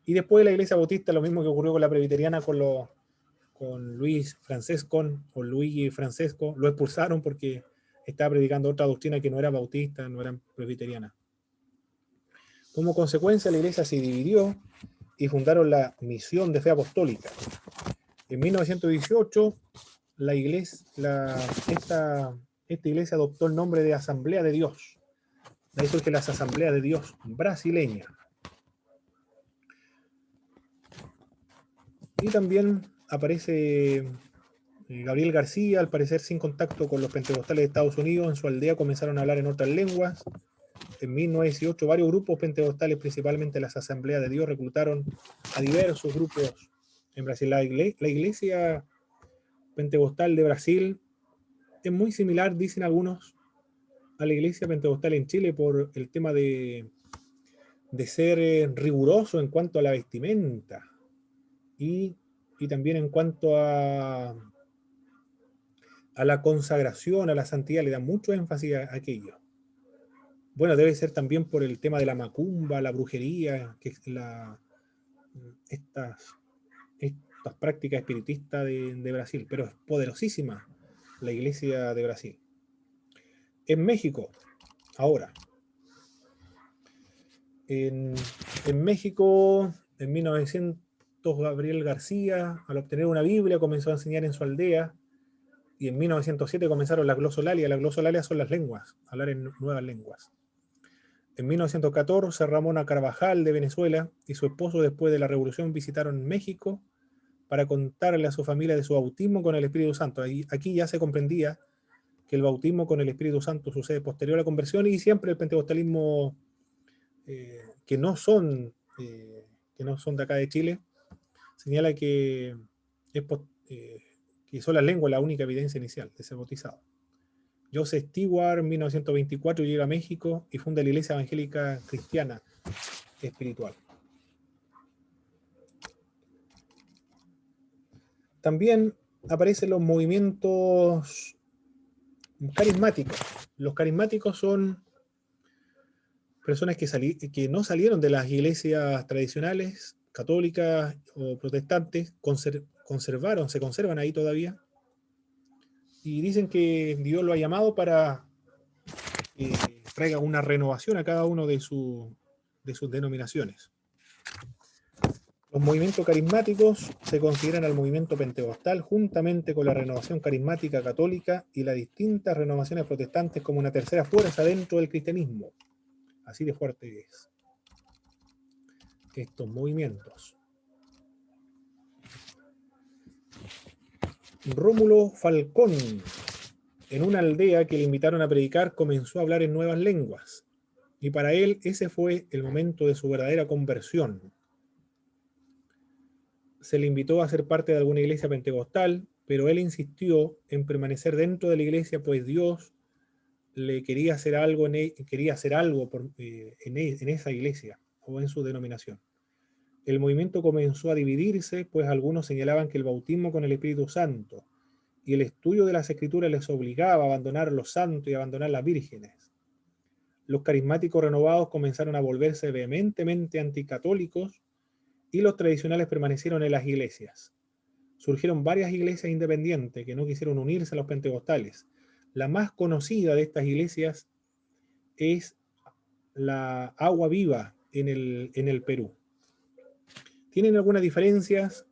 Y después de la iglesia bautista, lo mismo que ocurrió con la presbiteriana, con Luis Francesco, o Luigi Francesco, lo expulsaron porque estaba predicando otra doctrina que no era bautista, no era presbiteriana. Como consecuencia, la iglesia se dividió y fundaron la Misión de Fe Apostólica. En 1918, esta iglesia adoptó el nombre de Asamblea de Dios. De ahí surge las Asambleas de Dios brasileñas. Y también aparece Gabriel García, al parecer sin contacto con los pentecostales de Estados Unidos. En su aldea comenzaron a hablar en otras lenguas. En 1918, varios grupos pentecostales, principalmente las Asambleas de Dios, reclutaron a diversos grupos en Brasil. La iglesia pentecostal de Brasil es muy similar, dicen algunos, a la iglesia pentecostal en Chile por el tema de ser riguroso en cuanto a la vestimenta y también en cuanto a la consagración, a la santidad, le da mucho énfasis a aquello. Bueno, debe ser también por el tema de la macumba, la brujería, que es estas prácticas espiritistas de Brasil, pero es poderosísima la iglesia de Brasil. En México, ahora, en México, en 1900, Gabriel García, al obtener una Biblia, comenzó a enseñar en su aldea, y en 1907 comenzaron las glosolalia. Las glosolalia son las lenguas, hablar en nuevas lenguas. En 1914, Ramona Carvajal de Venezuela y su esposo, después de la Revolución, visitaron México para contarle a su familia de su bautismo con el Espíritu Santo. Aquí ya se comprendía que el bautismo con el Espíritu Santo sucede posterior a la conversión, y siempre el pentecostalismo que no son de acá de Chile señala que son las lenguas la única evidencia inicial de ser bautizado. Joseph Stewart, en 1924, llega a México y funda la Iglesia Evangélica Cristiana Espiritual. También aparecen los movimientos carismáticos. Los carismáticos son personas que no salieron de las iglesias tradicionales, católicas o protestantes, se conservan ahí todavía, y dicen que Dios lo ha llamado para que traiga una renovación a cada uno de sus denominaciones. Los movimientos carismáticos se consideran al movimiento pentecostal juntamente con la renovación carismática católica y las distintas renovaciones protestantes como una tercera fuerza dentro del cristianismo. Así de fuerte es estos movimientos. Rómulo Falcón, en una aldea que le invitaron a predicar, comenzó a hablar en nuevas lenguas, y para él ese fue el momento de su verdadera conversión. Se le invitó a ser parte de alguna iglesia pentecostal, pero él insistió en permanecer dentro de la iglesia, pues Dios le quería hacer algo en esa iglesia o en su denominación. El movimiento comenzó a dividirse, pues algunos señalaban que el bautismo con el Espíritu Santo y el estudio de las Escrituras les obligaba a abandonar los santos y a abandonar las vírgenes. Los carismáticos renovados comenzaron a volverse vehementemente anticatólicos y los tradicionales permanecieron en las iglesias. Surgieron varias iglesias independientes que no quisieron unirse a los pentecostales. La más conocida de estas iglesias es la Agua Viva en el Perú. Tienen algunas diferencias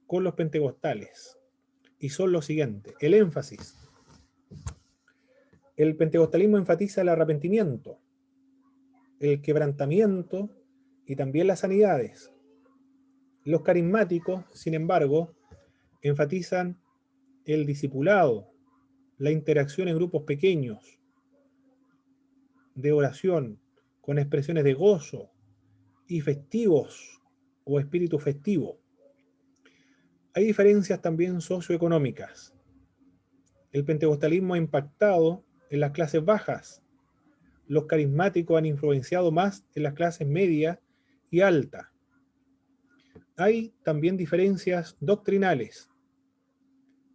con los pentecostales y son los siguientes. El énfasis. El pentecostalismo enfatiza el arrepentimiento, el quebrantamiento y también las sanidades. Los carismáticos, sin embargo, enfatizan el discipulado, la interacción en grupos pequeños, de oración, con expresiones de gozo y festivos o espíritu festivo. Hay diferencias también socioeconómicas. El pentecostalismo ha impactado en las clases bajas. Los carismáticos han influenciado más en las clases media y alta. Hay también diferencias doctrinales.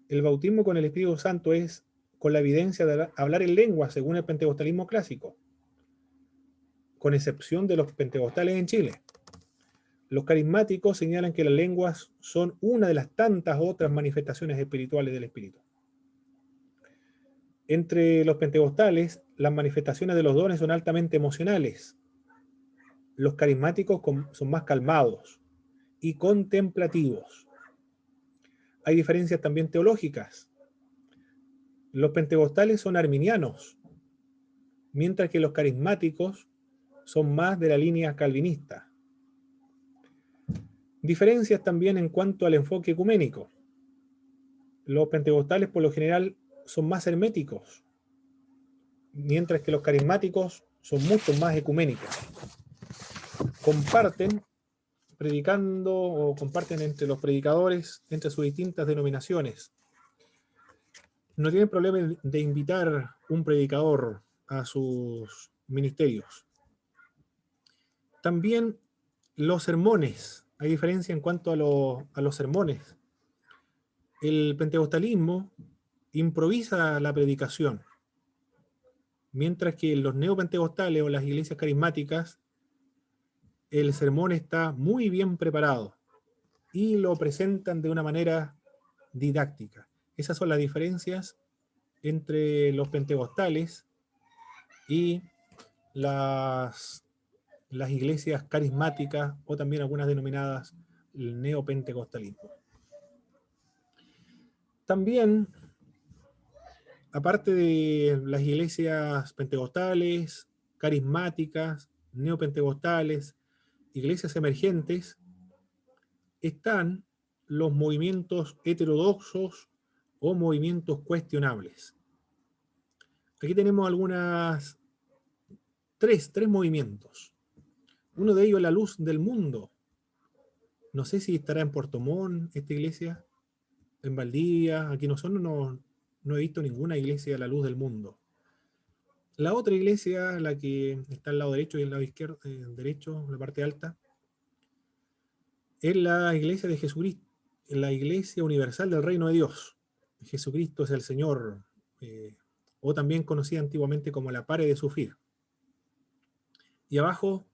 El bautismo con el Espíritu Santo es con la evidencia de hablar en lengua según el pentecostalismo clásico, con excepción de los pentecostales en Chile. Los carismáticos señalan que las lenguas son una de las tantas otras manifestaciones espirituales del Espíritu. Entre los pentecostales, las manifestaciones de los dones son altamente emocionales. Los carismáticos son más calmados y contemplativos. Hay diferencias también teológicas. Los pentecostales son arminianos, mientras que los carismáticos son más de la línea calvinista. Diferencias también en cuanto al enfoque ecuménico. Los pentecostales por lo general son más herméticos, mientras que los carismáticos son mucho más ecuménicos. Comparten predicando o comparten entre los predicadores, entre sus distintas denominaciones. No tienen problema de invitar un predicador a sus ministerios. También los sermones. Hay diferencia en cuanto a los sermones. El pentecostalismo improvisa la predicación, mientras que los neopentecostales o las iglesias carismáticas, el sermón está muy bien preparado y lo presentan de una manera didáctica. Esas son las diferencias entre los pentecostales y las iglesias carismáticas o también algunas denominadas el neopentecostalismo. También, aparte de las iglesias pentecostales, carismáticas, neopentecostales, iglesias emergentes, están los movimientos heterodoxos o movimientos cuestionables. Aquí tenemos tres movimientos. Uno de ellos es la Luz del Mundo. No sé si estará en Puerto Montt, esta iglesia, en Valdivia. Aquí nosotros no he visto ninguna iglesia de la Luz del Mundo. La otra iglesia, la que está al lado derecho y al lado izquierdo, derecho, en la parte alta, es la iglesia de Jesucristo, la iglesia universal del reino de Dios. Jesucristo es el Señor, o también conocida antiguamente como la Pare de Sufrir. Y abajo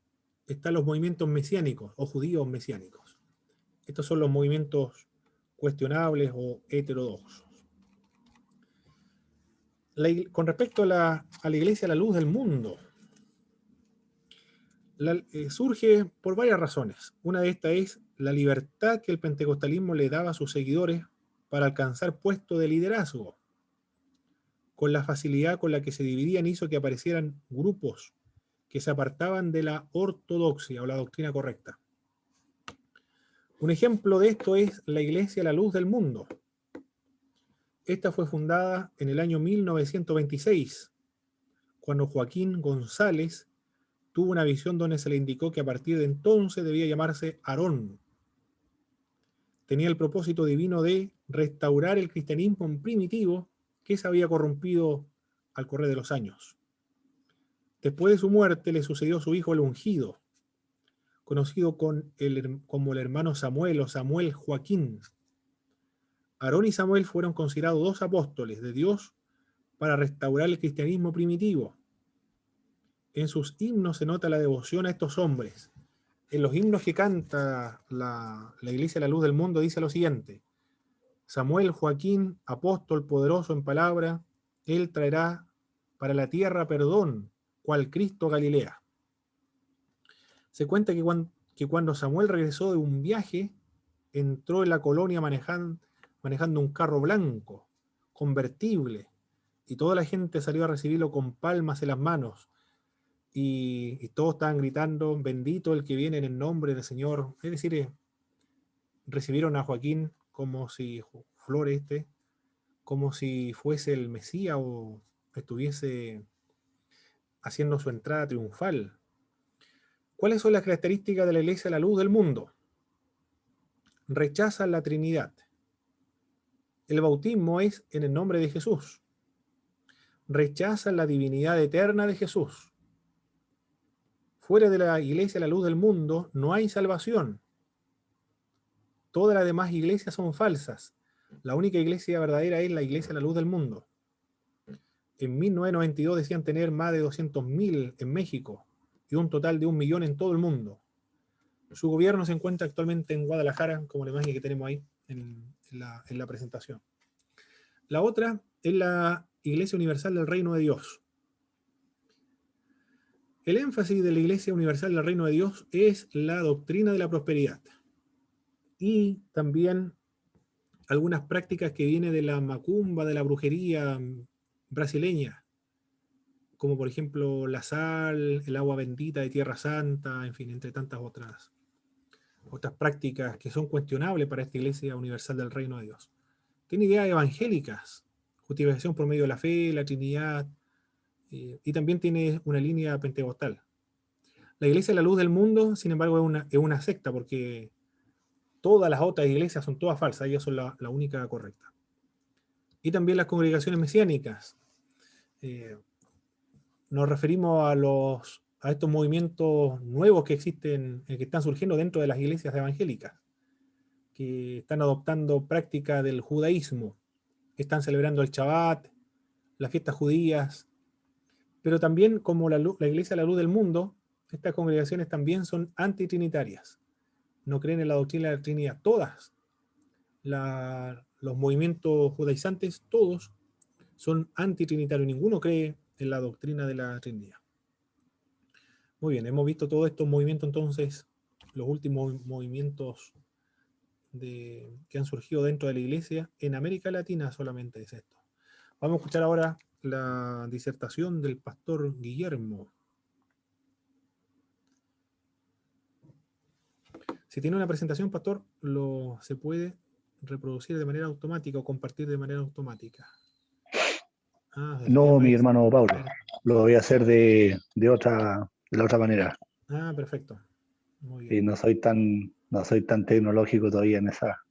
están los movimientos mesiánicos o judíos mesiánicos. Estos son los movimientos cuestionables o heterodoxos. Con respecto a la iglesia, la Luz del Mundo, surge por varias razones. Una de estas es la libertad que el pentecostalismo le daba a sus seguidores para alcanzar puestos de liderazgo. Con la facilidad con la que se dividían hizo que aparecieran grupos que se apartaban de la ortodoxia o la doctrina correcta. Un ejemplo de esto es la Iglesia La Luz del Mundo. Esta fue fundada en el año 1926, cuando Joaquín González tuvo una visión donde se le indicó que a partir de entonces debía llamarse Aarón. Tenía el propósito divino de restaurar el cristianismo primitivo que se había corrompido al correr de los años. Después de su muerte le sucedió su hijo el ungido, conocido como el hermano Samuel o Samuel Joaquín. Aarón y Samuel fueron considerados dos apóstoles de Dios para restaurar el cristianismo primitivo. En sus himnos se nota la devoción a estos hombres. En los himnos que canta la Iglesia de la Luz del Mundo dice lo siguiente: Samuel Joaquín, apóstol poderoso en palabra, él traerá para la tierra perdón, cual Cristo Galilea. Se cuenta que cuando Samuel regresó de un viaje, entró en la colonia manejando un carro blanco, convertible, y toda la gente salió a recibirlo con palmas en las manos. y todos estaban gritando, bendito el que viene en el nombre del Señor. Es decir, recibieron a Joaquín como si Flores como si fuese el Mesías o estuviese haciendo su entrada triunfal. ¿Cuáles son las características de la Iglesia, la luz del mundo? Rechaza la Trinidad. El bautismo es en el nombre de Jesús. Rechaza la divinidad eterna de Jesús. Fuera de la Iglesia, la luz del mundo, no hay salvación. Todas las demás iglesias son falsas. La única iglesia verdadera es la Iglesia, la luz del mundo. En 1992 decían tener más de 200.000 en México y un total de 1 millón en todo el mundo. Su gobierno se encuentra actualmente en Guadalajara, como la imagen que tenemos ahí en la presentación. La otra es la Iglesia Universal del Reino de Dios. El énfasis de la Iglesia Universal del Reino de Dios es la doctrina de la prosperidad y también algunas prácticas que vienen de la macumba, de la brujería brasileña, como por ejemplo la sal, el agua bendita de Tierra Santa, en fin, entre tantas otras prácticas que son cuestionables para esta Iglesia Universal del Reino de Dios. Tiene ideas evangélicas, justificación por medio de la fe, la Trinidad, y también tiene una línea pentecostal. La Iglesia de la Luz del Mundo, sin embargo, es una secta, porque todas las otras iglesias son todas falsas, ellas son la única correcta. Y también las congregaciones mesiánicas. Nos referimos a estos movimientos nuevos que existen, que están surgiendo dentro de las iglesias evangélicas, que están adoptando prácticas del judaísmo, que están celebrando el Shabbat, las fiestas judías, pero también como la Iglesia de la Luz del Mundo, estas congregaciones también son antitrinitarias, no creen en la doctrina de la Trinidad. Todas los movimientos judaizantes, todos son antitrinitarios, ninguno cree en la doctrina de la Trinidad. Muy bien, hemos visto todos estos movimientos entonces, los últimos movimientos que han surgido dentro de la Iglesia, en América Latina solamente es esto. Vamos a escuchar ahora la disertación del pastor Guillermo. Si tiene una presentación, pastor, se puede reproducir de manera automática o compartir de manera automática. No, mi hermano Pablo, lo voy a hacer de la otra manera. Perfecto. Muy Y bien. no soy tan tecnológico todavía en esa.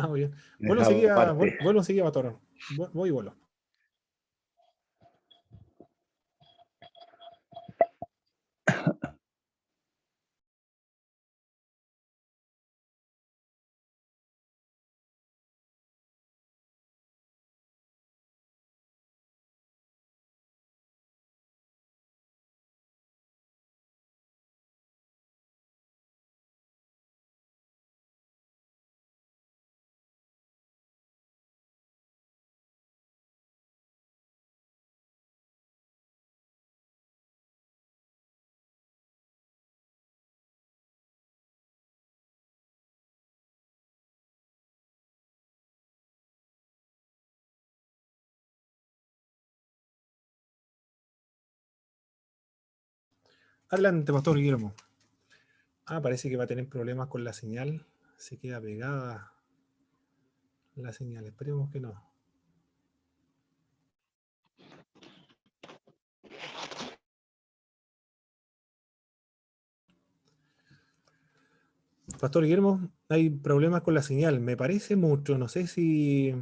Muy bien. En Vuelvo esa enseguida, parte. pastor. Voy y vuelo. Adelante, pastor Guillermo. Parece que va a tener problemas con la señal. Se queda pegada la señal. Esperemos que no. Pastor Guillermo, hay problemas con la señal. Me parece mucho. No sé si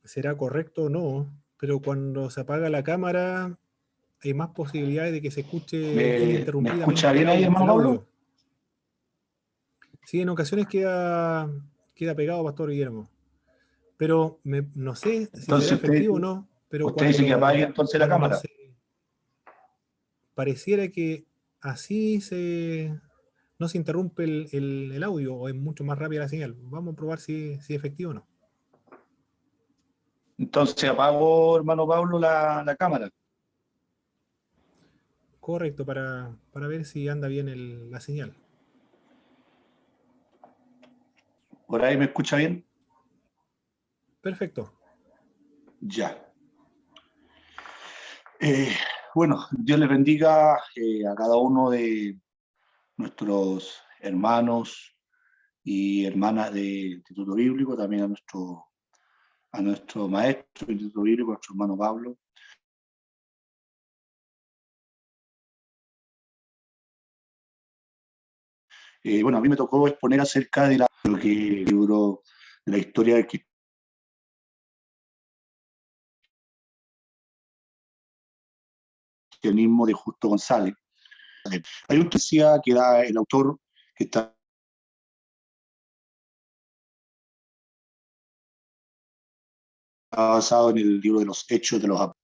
será correcto o no, pero cuando se apaga la cámara hay más posibilidades de que se escuche ¿Me escucha ininterrumpidamente bien ahí, hermano el Pablo? audio. Sí, en ocasiones queda pegado, pastor Guillermo. Pero no sé si Entonces será efectivo o no, pero usted dice que apague entonces la cámara. Pareciera que así no se interrumpe el audio o es mucho más rápida la señal. Vamos a probar si es efectivo o no. Entonces apago, hermano Pablo, la cámara. Correcto, para ver si anda bien la señal. ¿Por ahí me escucha bien? Perfecto. Ya. Bueno, Dios les bendiga a cada uno de nuestros hermanos y hermanas del Instituto Bíblico, también a nuestro maestro del Instituto Bíblico, a nuestro hermano Pablo. Bueno, a mí me tocó exponer acerca de lo que el libro de la historia del cristianismo de Justo González. Hay una teoría que da el autor que está basado en el libro de los Hechos de los Apóstoles.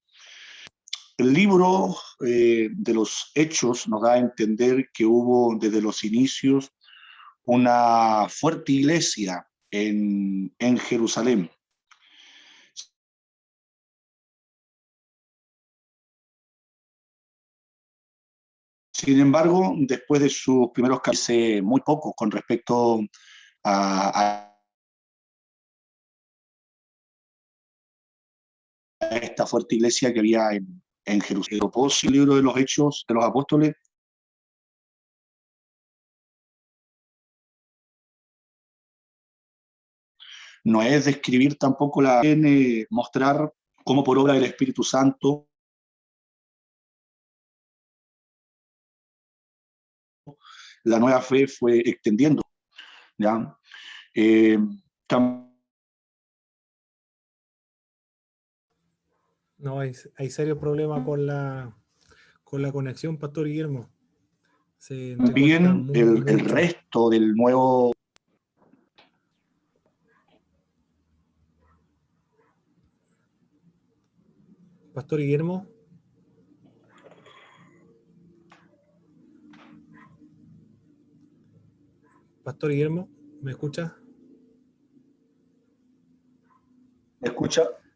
El libro de los Hechos nos da a entender que hubo desde los inicios una fuerte iglesia en Jerusalén. Sin embargo, después de sus primeros capítulos, muy poco con respecto a esta fuerte iglesia que había en Jerusalén. El libro de los Hechos de los Apóstoles no es describir tampoco mostrar cómo por obra del Espíritu Santo la nueva fe fue extendiendo, ¿ya? No, hay serios problemas con la conexión, Pastor Guillermo. Se entrecorta También el mucho. resto del nuevo... Pastor Guillermo. Pastor Guillermo, ¿me escucha?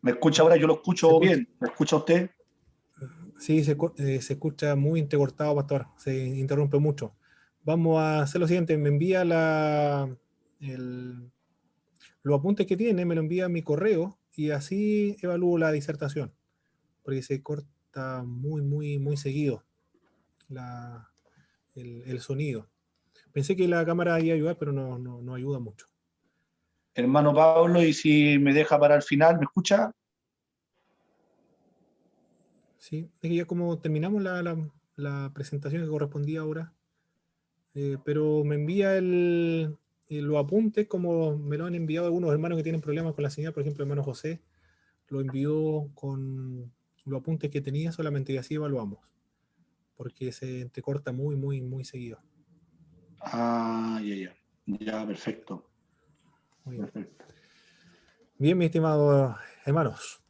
¿Me escucha ahora? Yo lo escucho bien. ¿Me escucha usted? Sí, se escucha muy entrecortado, Pastor. Se interrumpe mucho. Vamos a hacer lo siguiente. Me envía los apuntes que tiene, me lo envía a mi correo y así evalúo la disertación. Porque se corta muy seguido el sonido. Pensé que la cámara iba a ayudar, pero no ayuda mucho. Hermano Pablo, y si me deja para el final, ¿me escucha? Sí, es que ya como terminamos la presentación que correspondía ahora, pero me envía los apuntes como me lo han enviado algunos hermanos que tienen problemas con la señal, por ejemplo, el hermano José lo envió con los apuntes que tenía solamente y así evaluamos, porque se entrecorta muy seguido. Ah, ya, perfecto. Muy bien. Perfecto. Bien, mis estimados hermanos,